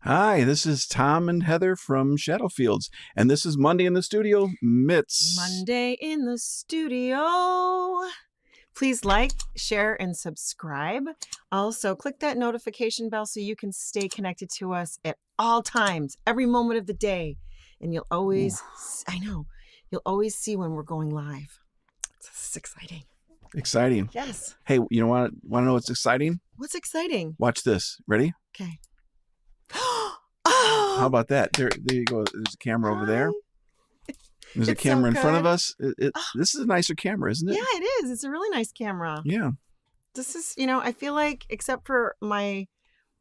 Hi, this is Tom and Heather from Shadowfields, and this is Monday in the Studio, Mitts. Monday in the studio. Please like, share, and subscribe. Also, click that notification bell so you can stay connected to us at all times, every moment of the day. And you'll always, you'll always see when we're going live. It's exciting. Exciting. Yes. Hey, you want to know what's exciting? What's exciting? Watch this. Ready? Okay. How about that? There you go. There's a camera over there. There's a camera in front of us. This is a nicer camera, isn't it? Yeah, it is. It's a really nice camera. Yeah. This is, I feel like, except for my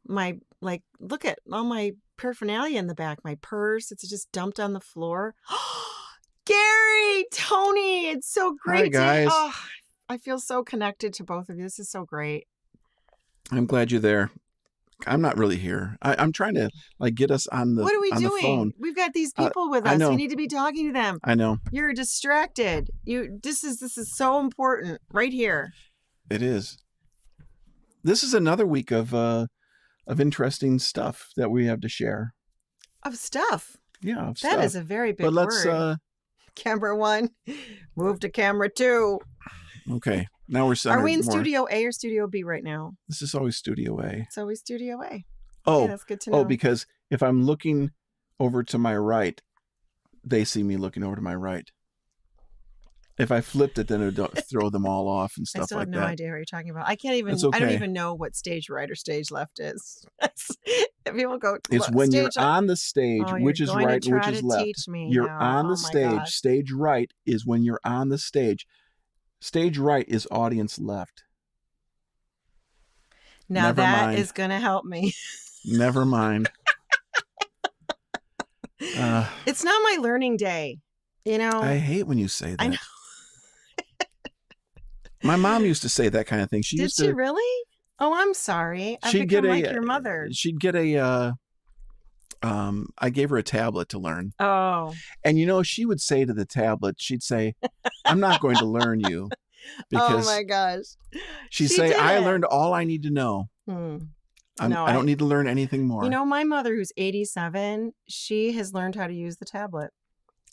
look at all my paraphernalia in the back, my purse, it's just dumped on the floor. Gary, Tony, it's so great. Hi, guys. I feel so connected to both of you. This is so great. I'm glad you're there. I'm not really here. I'm trying to get us on the. What are we doing? The phone. We've got these people with us. We need to be talking to them. I know. You're distracted. This is so important right here. It is. This is another week of interesting stuff that we have to share. Of stuff. Yeah, of that stuff. is a very big word. But let's camera 1, move to camera 2. Okay. Now we're centered. Are we in Studio A or Studio B right now? This is always Studio A. It's always Studio A. Oh, okay, that's good to know. Oh, because if I'm looking over to my right, they see me looking over to my right. If I flipped it, then it would throw them all off and stuff like that. I still have no idea what you're talking about. I can't even. Okay. I don't even know what stage right or stage left is. People go. It's when you're on the stage, which is right and which is left. Teach me you're now. on the stage. Gosh. Stage right is when you're on the stage. Stage right is audience left. Now Never that mind. is going to help me. Never mind. It's not my learning day. I hate when you say that. I know. My mom used to say that kind of thing. Did she really? Oh, I'm sorry. She'd get like your mother. She'd get I gave her a tablet to learn. Oh. And she would say to the tablet, she'd say, I'm not going to learn you. Because oh my gosh. She'd say, I learned all I need to know. I don't need to learn anything more. My mother, who's 87, she has learned how to use the tablet.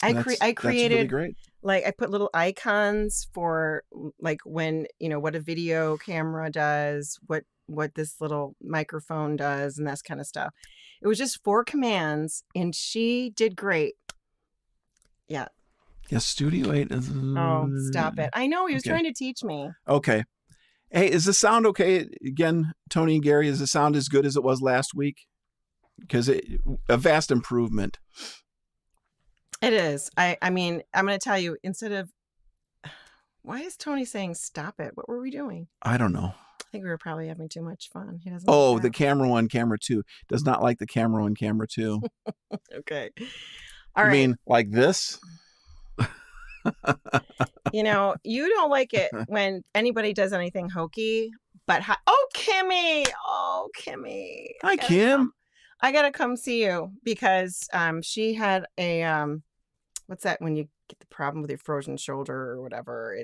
I created, that's really great. I put little icons for when, what a video camera does, what this little microphone does, and that kind of stuff. It was just 4 commands, and she did great. Yeah. Yeah, Studio 8 is... Oh, stop it. I know, he was trying to teach me. Okay. Hey, is the sound okay? Again, Tony and Gary, is the sound as good as it was last week? Because a vast improvement. It is. I mean, I'm going to tell you, instead of... Why is Tony saying stop it? What were we doing? I don't know. I think we were probably having too much fun. He doesn't. Oh, the camera 1, camera 2. Does not like the camera 1, camera 2. Okay. All right. You mean like this? You don't like it when anybody does anything hokey, but Kimmy. Oh, Kimmy. Hi, Kim. I got to come see you because she had a what's that when you get the problem with your frozen shoulder or whatever?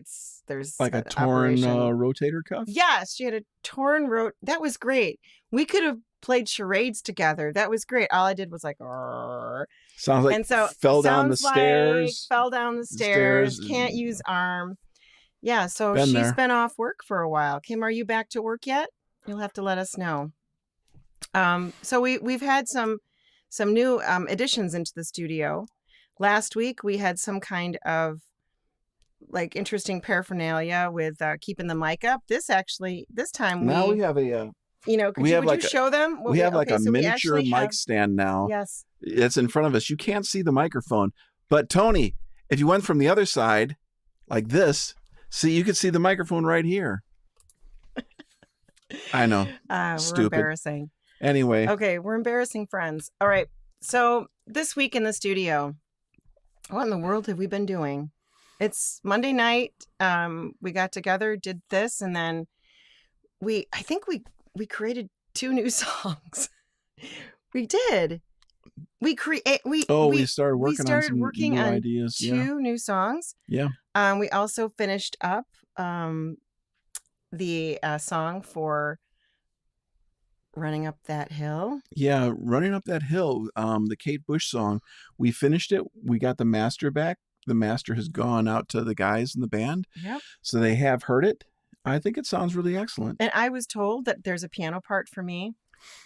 There's like a torn rotator cuff? Yes, she had a torn that was great. We could have played charades together. That was great. All I did was Arr. Sounds like fell down the stairs. Fell down the stairs. Can't use arm. Yeah, so she's been off work for a while. Kim, are you back to work yet? You'll have to let us know. So we've had some new additions into the studio. Last week we had some kind of interesting paraphernalia with keeping the mic up. This time we have a would you show them? We have a miniature mic stand now. Yes. It's in front of us. You can't see the microphone. But Tony, if you went from the other side like this, you could see the microphone right here. I know. Stupid. We're embarrassing. Anyway. Okay, we're embarrassing friends. All right. So this week in the studio, what in the world have we been doing? It's Monday night. We got together, did this, and then I think we created 2 new songs. We did. We started working on some new ideas. 2 new songs. Yeah. We also finished up the song for Running Up That Hill. Yeah, Running Up That Hill, the Kate Bush song. We finished it. We got the master back. The master has gone out to the guys in the band, Yep. so they have heard it. I think it sounds really excellent. And I was told that there's a piano part for me.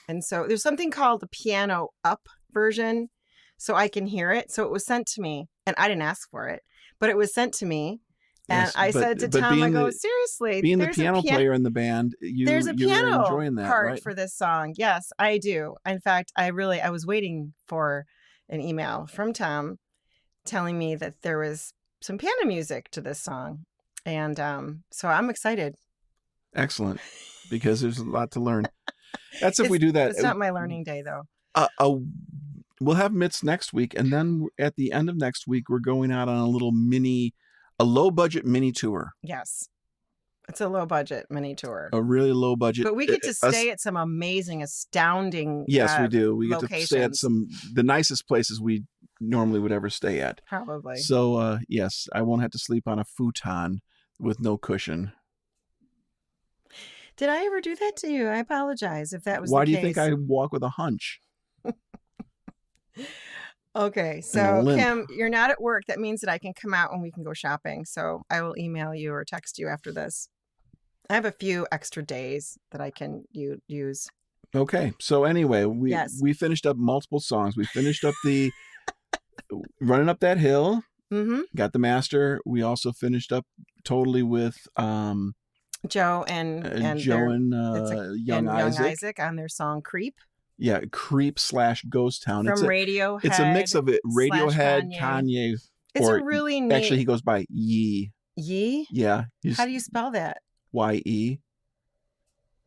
And so there's something called the piano up version, so I can hear it. So it was sent to me, and I didn't ask for it, but it was sent to me. And Yes, I said to Tom, I go, seriously, being the there's a piano player in the band, there's a you're piano enjoying that, part right? for this song. Yes, I do. In fact, I was waiting for an email from Tom telling me that there was some piano music to this song. And so I'm excited. Excellent, because there's a lot to learn. That's if we do that. It's not my learning day, though. We'll have mitts next week, and then at the end of next week, we're going out on a low-budget mini tour. Yes. It's a low-budget mini tour. A really low-budget. But we get to stay at some amazing, astounding Yes, we do. We get locations. to stay at the nicest places we normally would ever stay at. Probably. So, yes, I won't have to sleep on a futon with no cushion. Did I ever do that to you? I apologize if that was Why the do you case. think I walk with a hunch? Okay, so Kim, you're not at work. That means that I can come out and we can go shopping. So I will email you or text you after this. I have a few extra days that I can use. Okay, so anyway, we finished up multiple songs. We finished up the Running Up That Hill. Mm-hmm. Got the master. We also finished up totally with Joe and Young Isaac on their song "Creep." Yeah, Creep / Ghost Town. From Radiohead. It's a mix of it. Radiohead, Kanye. It's a really neat. Actually, he goes by Ye. Ye? Yeah. How do you spell that? Y-E.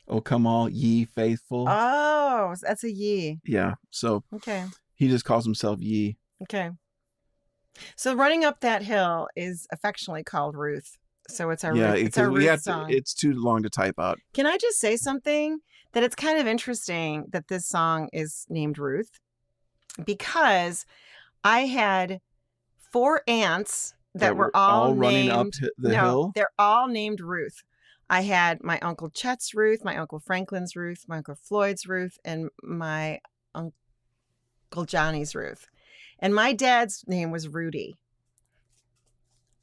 Oh, come all ye faithful. Oh, that's a Ye. Yeah. So okay. He just calls himself Ye. Okay. So Running Up That Hill is affectionately called Ruth. So it's our Ruth song. It's too long to type out. Can I just say something? That it's kind of interesting that this song is named Ruth, because I had 4 aunts that were all running up the hill. They're all named Ruth. I had my Uncle Chet's Ruth, my Uncle Franklin's Ruth, my Uncle Floyd's Ruth, and my Uncle Johnny's Ruth. And my dad's name was Rudy.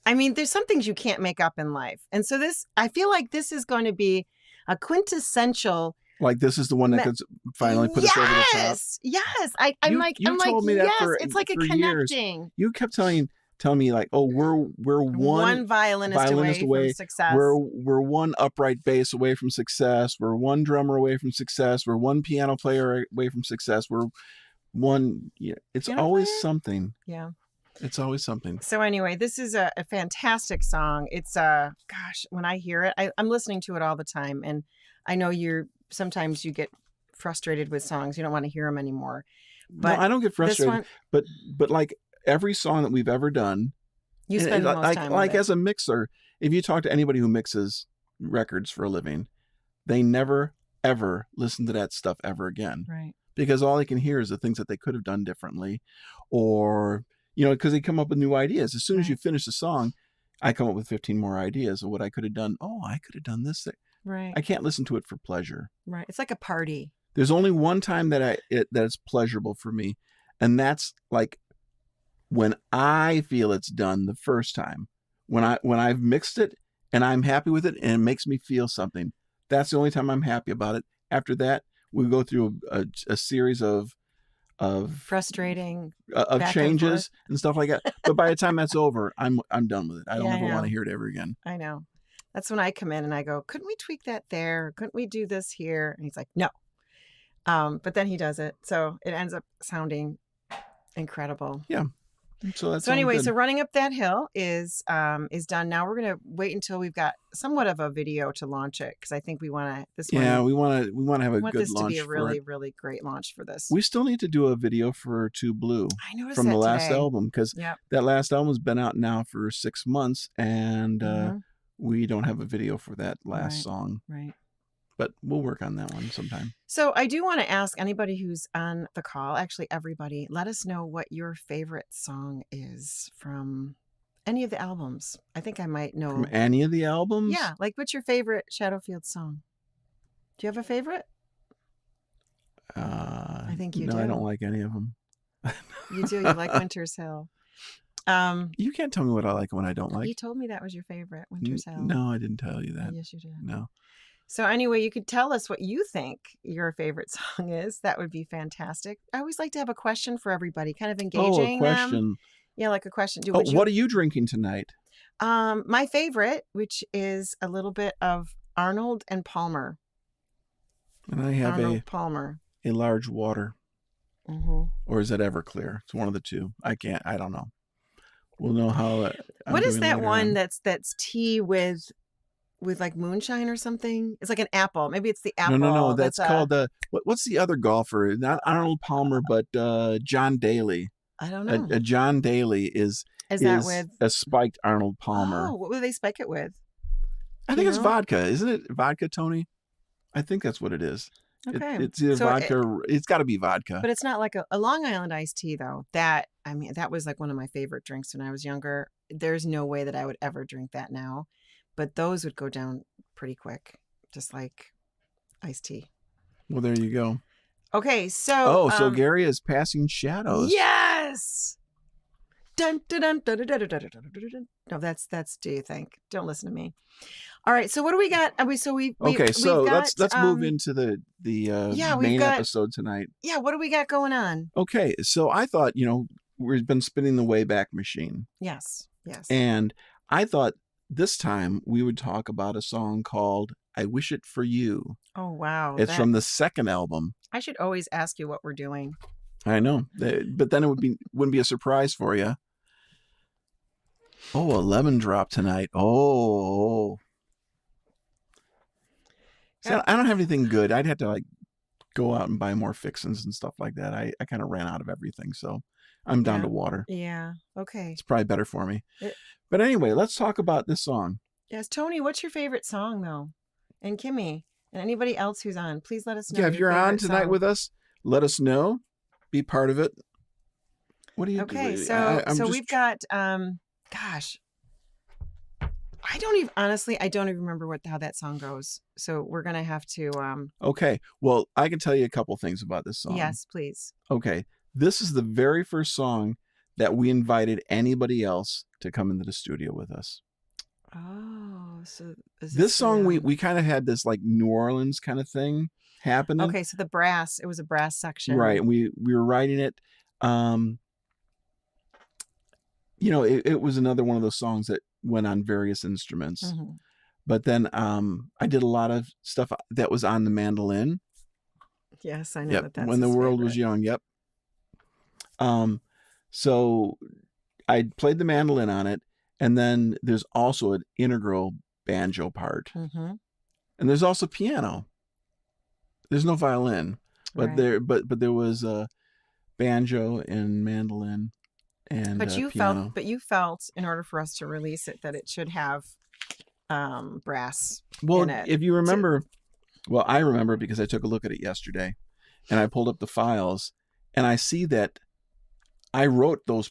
I mean, there's some things you can't make up in life. And so I feel like this is going to be a quintessential. Like this is the one that could finally put us over the top. Yes. I'm like, it's like a connecting. Years. You kept telling me like, oh, we're one violinist away from success. We're one upright bass away from success. We're one drummer away from success. We're one piano player away from success. We're one. Yeah, it's always something. Yeah. It's always something. So anyway, this is a fantastic song. It's gosh, when I hear it, I'm listening to it all the time, and I know sometimes you get frustrated with songs. You don't want to hear them anymore. But no, I don't get frustrated. But like every song that we've ever done, you spend the most time like with it. As a mixer, if you talk to anybody who mixes records for a living, they never ever listen to that stuff ever again. Right. Because all they can hear is the things that they could have done differently, or because they come up with new ideas. As soon as you finish the song, I come up with 15 more ideas of what I could have done. Oh, I could have done this thing. Right. I can't listen to it for pleasure. Right. It's like a party. There's only one time that it's pleasurable for me, and that's like when I feel it's done the first time. When I've mixed it and I'm happy with it and it makes me feel something. That's the only time I'm happy about it. After that, we go through a series of frustrating of changes and stuff like that. But by the time that's over, I'm done with it. I don't ever want to hear it ever again. I know. That's when I come in and I go, couldn't we tweak that there? Couldn't we do this here? And he's like, no. But then he does it. So it ends up sounding incredible. Yeah. So anyway, so Running Up That Hill is done. Now we're going to wait until we've got somewhat of a video to launch it, because I think we want to we want to have a good launch. This to be a really, really great launch for this. We still need to do a video for Too Blue. I noticed from that the last today. album, because that last album has been out now for 6 months, and we don't have a video for that last song. Right. But we'll work on that one sometime. So I do want to ask anybody who's on the call, actually everybody, let us know what your favorite song is from any of the albums. I think I might know. From any of the albums? Yeah. Like, what's your favorite Shadowfield song? Do you have a favorite? I think you no, do. I don't like any of them. You do. You like Winter's Hill. You can't tell me what I like and what I don't like. You told me that was your favorite, Winter's Hill. No, I didn't tell you that. Yes, you did. No. So anyway, you could tell us what you think your favorite song is. That would be fantastic. I always like to have a question for everybody, kind of engaging Oh, a question. them. Yeah, like a question. What are you drinking tonight? My favorite, which is a little bit of Arnold and Palmer. And I have Arnold Palmer. a large water. Mm-hmm. Or is it Everclear? It's one of the two. I don't know. We'll know how. What is that one on. that's tea with like moonshine or something? It's like an apple. Maybe it's the apple. No. That's called what's the other golfer? Not Arnold Palmer, but John Daly. I don't know. A John Daly is that with a spiked Arnold Palmer. Oh, what would they spike it with? I think it's vodka, isn't it? Vodka, Tony? I think that's what it is. Okay. It's either vodka. It's got to be vodka. But it's not like a Long Island iced tea, though. That was like one of my favorite drinks when I was younger. There's no way that I would ever drink that now. But those would go down pretty quick, just like iced tea. Well, there you go. Okay, so... so Gary is passing shadows. Yes! Dun, dun, dun, dun, dun, dun, dun, dun, dun, dun. No, that's Do You Think? Don't listen to me. All right, so what do we got? Let's move into the main episode tonight. Yeah, what do we got going on? Okay, so I thought, we've been spinning the Wayback Machine. Yes. And I thought this time we would talk about a song called I Wish It For You. Oh, wow. It's from the second album. I should always ask you what we're doing. I know, but then it wouldn't be a surprise for you. Oh, a lemon drop tonight. Oh. So I don't have anything good. I'd have to go out and buy more fixins and stuff like that. I kind of ran out of everything, so I'm down to water. Yeah. Okay. It's probably better for me. But anyway, let's talk about this song. Yes, Tony, what's your favorite song though? And Kimmy and anybody else who's on, please let us know. Yeah, if you're on tonight with us, let us know. Be part of it. What do you do? Okay, so we've got gosh. I don't even remember how that song goes. So we're going to have to Okay. Well, I can tell you a couple things about this song. Yes, please. Okay. This is the very first song that we invited anybody else to come into the studio with us. Oh, so this song we kind of had this like New Orleans kind of thing happening. Okay, so it was a brass section. Right. We were writing it. It was another one of those songs that went on various instruments. Mm-hmm. But then I did a lot of stuff that was on the mandolin. Yes, I know that's When the World Was Young. Yep. So I played the mandolin on it, and then there's also an integral banjo part. Mm-hmm. And there's also piano. There's no violin, but right. there was a banjo and mandolin. And piano. you felt in order for us to release it that it should have brass in it. If you remember, I remember because I took a look at it yesterday, and I pulled up the files, and I see that I wrote those.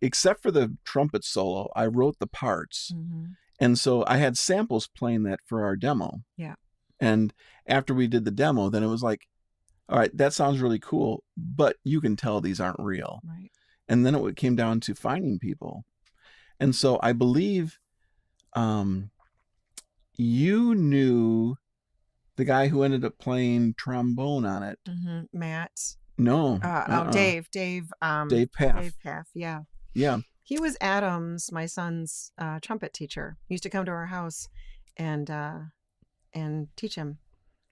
Except for the trumpet solo, I wrote the parts, and so I had samples playing that for our demo. Yeah. And after we did the demo, then it was like, all right, that sounds really cool, but you can tell these aren't real. Right. And then it came down to finding people. And so I believe you knew the guy who ended up playing trombone on it. Mm-hmm. Matt. No. Dave. Dave Paff. Dave Paff, yeah. Yeah. He was Adams, my son's trumpet teacher. He used to come to our house and teach him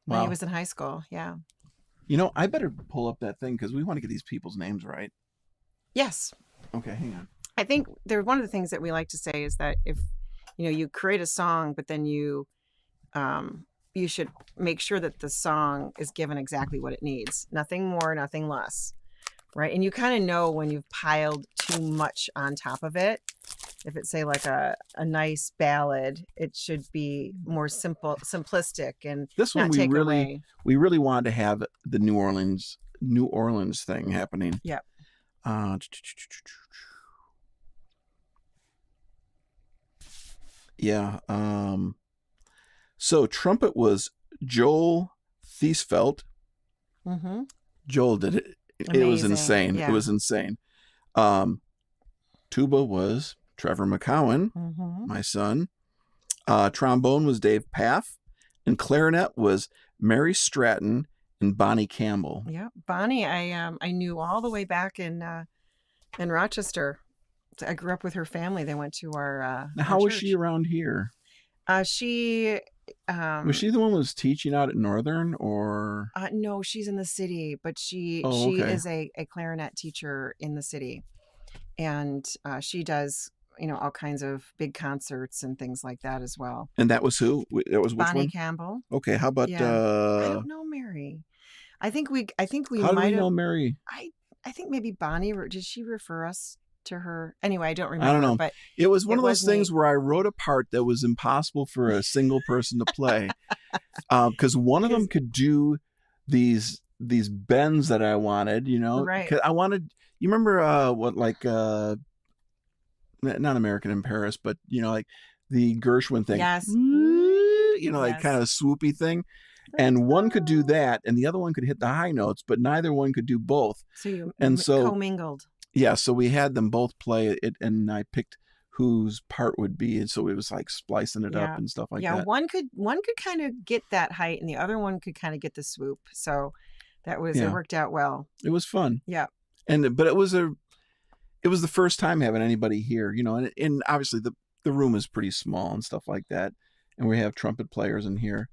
when he was in high school. Yeah. I better pull up that thing because we want to get these people's names right. Yes. Okay, hang on. I think one of the things that we like to say is that if you create a song, but then you should make sure that the song is given exactly what it needs. Nothing more, nothing less. Right? And you kind of know when you've piled too much on top of it. If it's say like a nice ballad, it should be more simplistic and this one we really wanted to have the New Orleans thing happening. Yep. Yeah. So trumpet was Joel Thiesfeld. Mm-hmm. Joel did it. It was Amazing. insane. Yeah. It was insane. Tuba was Trevor McCowan, Mm-hmm. my son. Trombone was Dave Paff, and clarinet was Mary Stratton and Bonnie Campbell. Yeah, Bonnie, I knew all the way back in Rochester. I grew up with her family. They went to our Now, how was she church. around here? She Was she the one who was teaching out at Northern, or? no, she's in the city, but she Okay. is a clarinet teacher in the city, and she does all kinds of big concerts and things like that as well. And that was who? That was which Bonnie one? Campbell. Okay, how about I don't know Mary. I think we how do we might have. know Mary? I think maybe Bonnie. Did she refer us to her? Anyway, I don't remember. I don't know. But It was one it of those was things neat. where I wrote a part that was impossible for a single person to play, because one of them could do these bends that I wanted. Right. 'Cause I wanted. You remember not American in Paris, but like the Gershwin thing. Yes. Like Yes. kind of a swoopy thing. And one could do that, and the other one could hit the high notes, but neither one could do both. So you And so- commingled. Yeah, so we had them both play it, and I picked whose part would be, and so it was like splicing it Yeah. up and stuff like Yeah, that. one could kind of get that height, and the other one could kind of get the swoop. So that was Yeah. it worked out well. It was fun. Yeah. But it was the first time having anybody here, and obviously the room is pretty small and stuff like that, and we have trumpet players in here,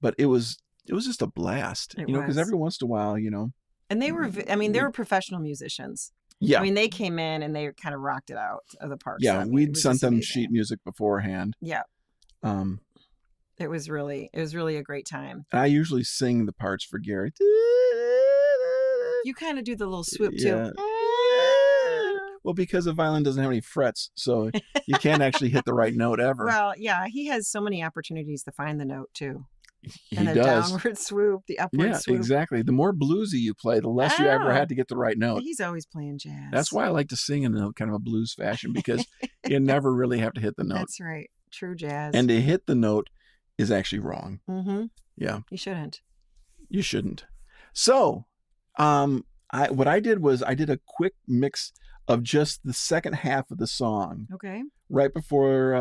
but it was just a blast, It because was. every once in a while, And they were they were professional musicians. yeah, I mean, they came in and they kind of rocked it out of the park. So, yeah, I mean, it we'd was sent just them amazing. sheet music beforehand. Yeah, Um, it was really a great time. I usually sing the parts for Gary. You kind of do the little swoop Yeah. too. Well, because the violin doesn't have any frets, so you can't actually hit the right note ever. Well, yeah, he has so many opportunities to find the note too. He And the does. downward swoop, the upward Yeah, swoop. exactly. The more bluesy you play, the less you ever Oh. had to get the right note. He's always playing jazz. That's why I like to sing in a kind of a blues fashion, because you never really have to hit the note. That's right. True jazz. And to hit the note is actually wrong. mm-hmm. Yeah, You shouldn't. you shouldn't. So, what I did was I did a quick mix of just the second half of the song Okay. right before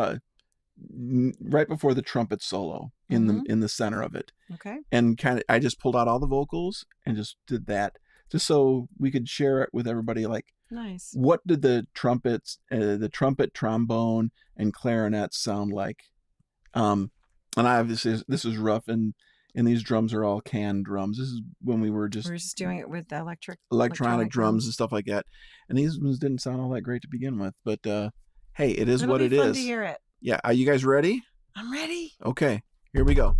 the trumpet solo in the center of it. Okay. And I just pulled out all the vocals and just did that, just so we could share it with everybody. Like, Nice. what did the trumpet, trombone, and clarinet sound like? And obviously this is rough, and these drums are all canned drums. This is when we were just We're just doing it with the electronic drums and stuff like that. And these ones didn't sound all that great to begin with, but hey, it is It'll what be it fun is. to hear it. Yeah, are you guys ready? I'm ready. Okay, here we go.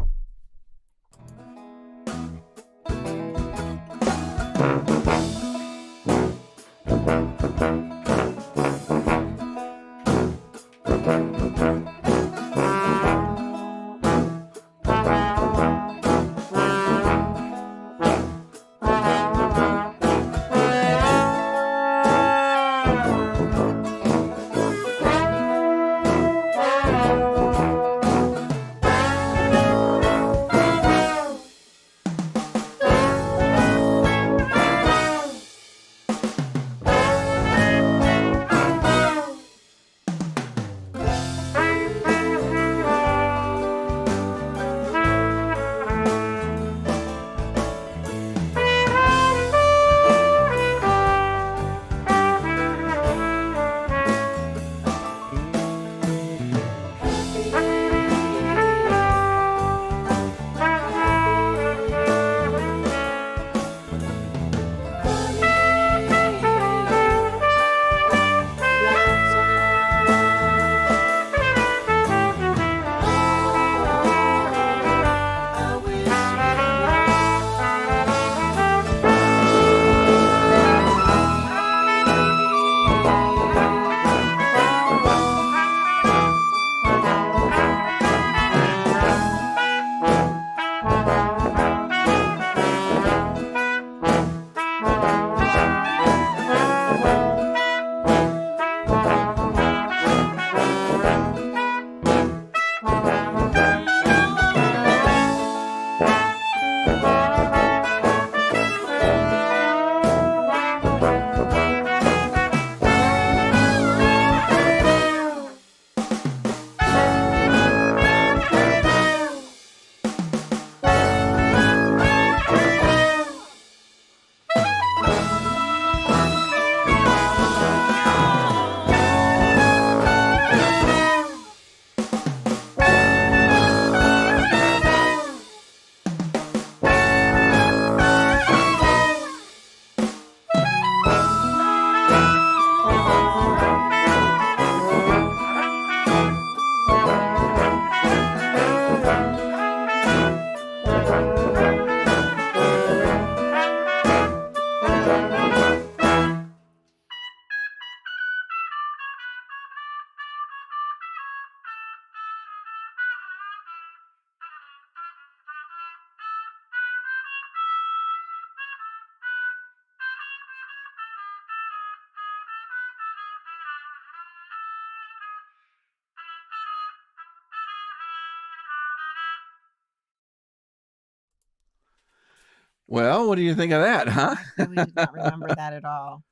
Well, what do you think of that, huh? I really did not remember that at all.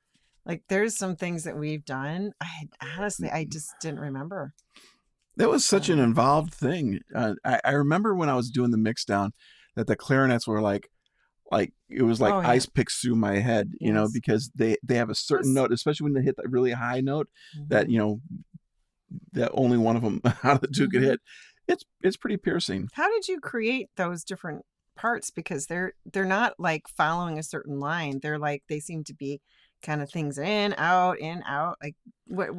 Like, there's some things that we've done. I just didn't remember. That was such an So, involved thing. I remember when I was doing the mix down that the clarinets were like it was like oh yeah, ice picks through my head, yes. because they have a certain Plus, note, especially when they hit that really high note that mhm, that only one of them out of the two could mhm. hit. It's pretty piercing. How did you create those different parts? Because they're not like following a certain line. They're like they seem to be kind of things in, out. Like what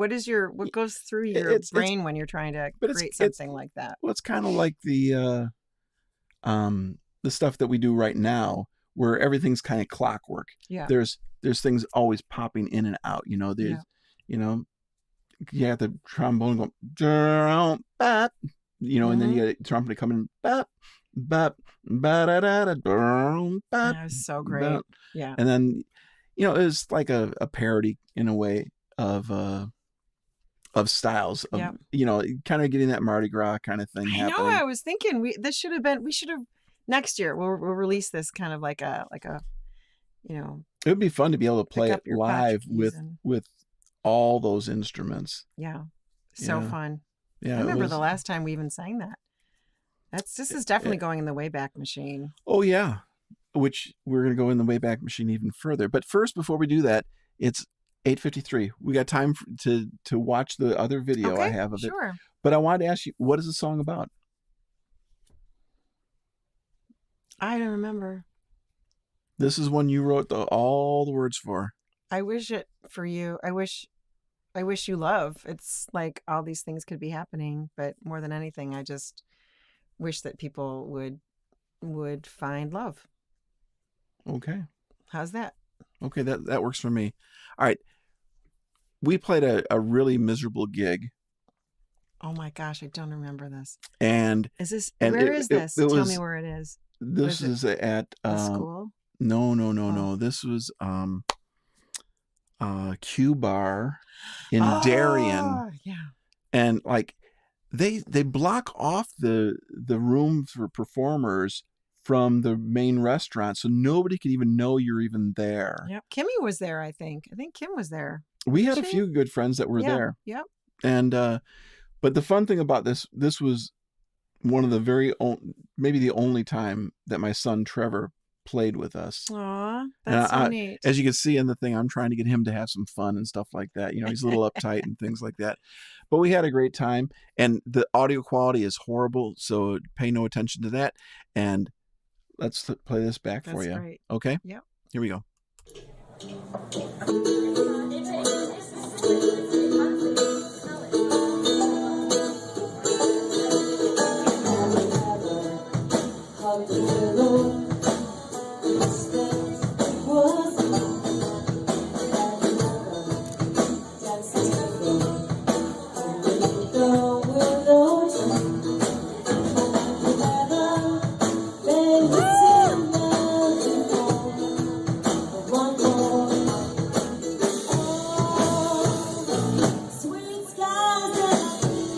goes through your It's brain when you're trying to but create it's something like that? well, it's kind of like the stuff that we do right now, where everything's kind of clockwork. Yeah. There's things always popping in and out. There's Yeah. you know you got the trombone going, "Drum, bop," and then Mm-hmm. you got a trumpet coming, bop, bop, ba da da da, drum, bop, That was so great. bop, Yeah. and then it's like a parody in a way of styles of Yeah. kind of getting that Mardi Gras kind of thing I know. happening. I was thinking we should have next year. We'll release this kind of like a you know It would be fun to be able to pick play it up your live keys and with all those instruments. yeah, so Yeah, fun. I yeah, it remember the was. last time we even sang that. This is definitely going in the Wayback Machine. Oh yeah, which we're gonna go in the Wayback Machine even further. But first, before we do that, it's 8:53. We got time to watch the other video I Okay, have of it. sure. But I wanted to ask you, what is the song about? I don't remember. This is one you wrote all the words for. I wish it for you. I wish you love. It's like all these things could be happening, but more than anything, I just wish that people would find love. Okay, How's that? okay, that works for me. All right, we played a really miserable gig, Oh my gosh, I don't remember this. and Is this and where is this? it Tell me was where it is. this Was it is at a school? no, Oh. no, this was Q Bar in Darien, Oh, yeah. and like they block off the room for performers from the main restaurant, so nobody could even know you're even there. Yep. Kimmy was there, I think. I think Kim was there. We Wasn't had a she? few good friends that were Yeah. there, Yep. and but the fun thing about this was one of the maybe the only time that my son Trevor played with us. Aw, And that's so neat. as you can see in the thing, I'm trying to get him to have some fun and stuff like that. He's a little uptight and things like that. But we had a great time, and the audio quality is horrible, so pay no attention to that. And let's play this back for That's you. great. Okay? Yep. Here we go. Sweet skies and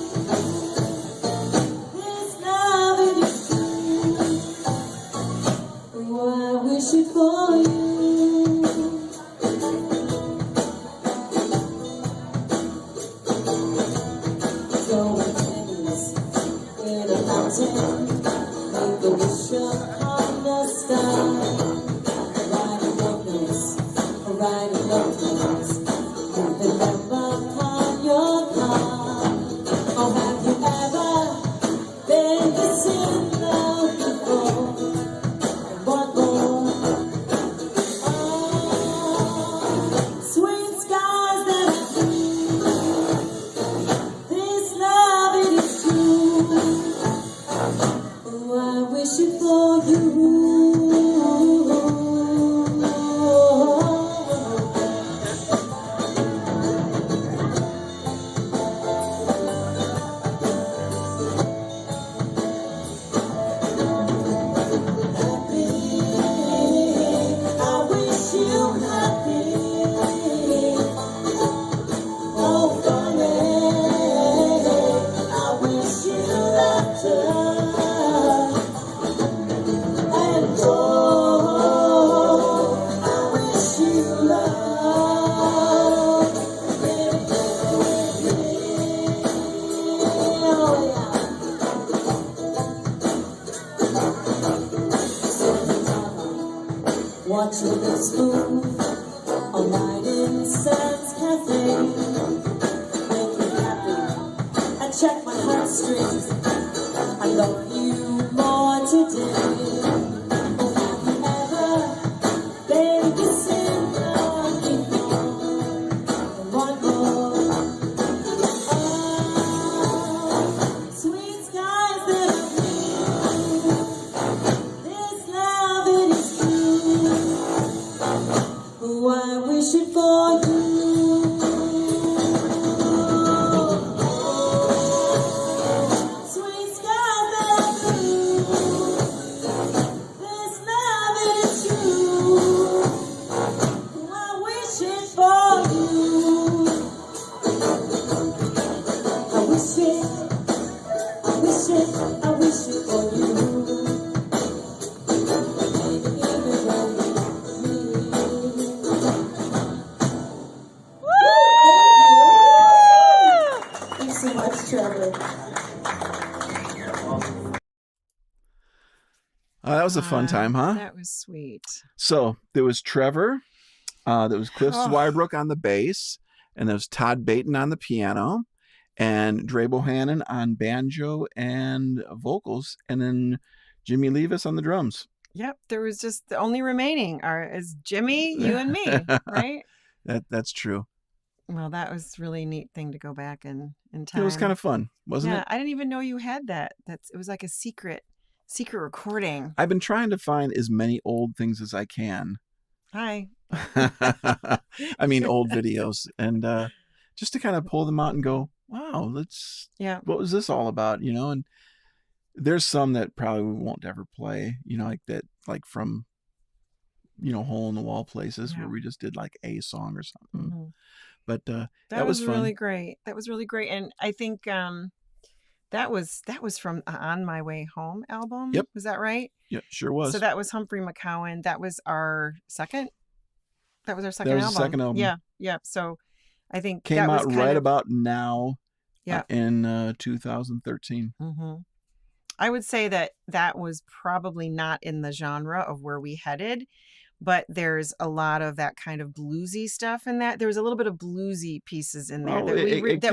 this love it is true. Oh, I wish it for you. So intense in a mountain, make a wish upon the sky. Ride in darkness, ride in darkness. Put the lamp upon your car. Oh, have you ever been this in love before? And what more? Oh, sweet skies that are blue. This love it is true. Oh, I wish it for you. I wish you happy. Oh, funny. I wish you laughter and watch your lips move all night in Sam's Cafe. Make me happy and check my heartstrings. I love you more today. Oh, have you ever babysitting one more? Oh, sweet skies that are blue. This love it is true. Oh, I wish it for you. Sweet skies that are blue. This love it is true. Oh, I wish it for you. I wish it, I wish it, I wish it for you. Thanks so much, Trevor. That was a fun time, huh? That was sweet. So there was Trevor, there was Cliff Oh. Zwybrook on the bass, and there was Todd Baton on the piano, and Dre Bohannon on banjo and vocals, and then Jimmy Levis on the drums. Yep, there was just the only remaining is Jimmy, you, and me, right? That's true. Well, that was really neat thing to go back in time. It was kind of fun, wasn't yeah, it? I didn't even know you had that. It was like a secret recording. I've been trying to find as many old things as I can. Hi. I mean, old videos, and just to kind of pull them out and go, wow, Yeah. what was this all about? And there's some that probably we won't ever play, like that, like from, hole in the wall places Yeah. where we just did like a song or something. Mhm. But That was was fun. really great. That was really great, and I think that was from On My Way Home album. Yep. Was that right? Yeah, sure was. So that was Humphrey McCowan. That was our second. That was our second was the album. second album. Yeah, yeah. So I think Came that was out kind right of, about now. Yeah. In 2013. hmm I would say that was probably not in the genre of where we headed, but there's a lot of that kind of bluesy stuff in that. There was a little bit of bluesy pieces in there Oh, that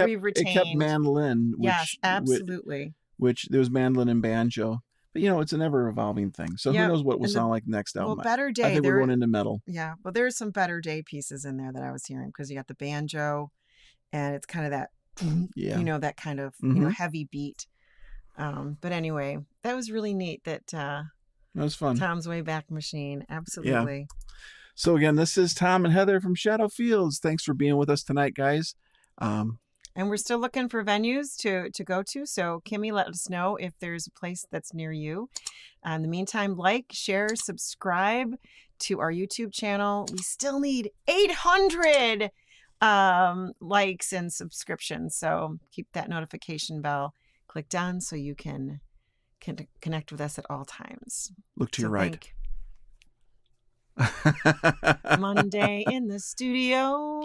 we it retained. kept mandolin. Yes, absolutely. Which there was mandolin and banjo. But it's an ever evolving thing. So Yeah, who knows what will and the- sound like next Well, album. Better I Day. think There we're were, going into metal. yeah, well, there's some Better Day pieces in there that I was hearing because you got the banjo, and it's kind of that, Yeah. that kind of Mhm. heavy beat. But anyway, that was really neat. That That was fun. Tom's Wayback Machine, absolutely. So again, this is Tom and Heather from Shadow Fields. Thanks for being with us tonight, guys. And we're still looking for venues to go to. So Kimmy, let us know if there's a place that's near you. In the meantime, like, share, subscribe to our YouTube channel. We still need 800 likes and subscriptions. So keep that notification bell clicked on so you can connect with us at all times. Look to So your right. think Monday in the studio.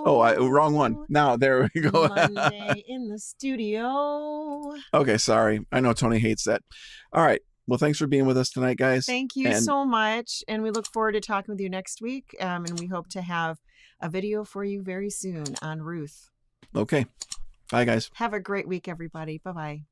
Oh, wrong one. Now, there we go. Monday in the studio. Okay, sorry. I know Tony hates that. All right. Well, thanks for being with us tonight, guys. Thank you And- so much. And we look forward to talking with you next week. And we hope to have a video for you very soon on Ruth. Okay. Bye, guys. Have a great week, everybody. Bye-bye.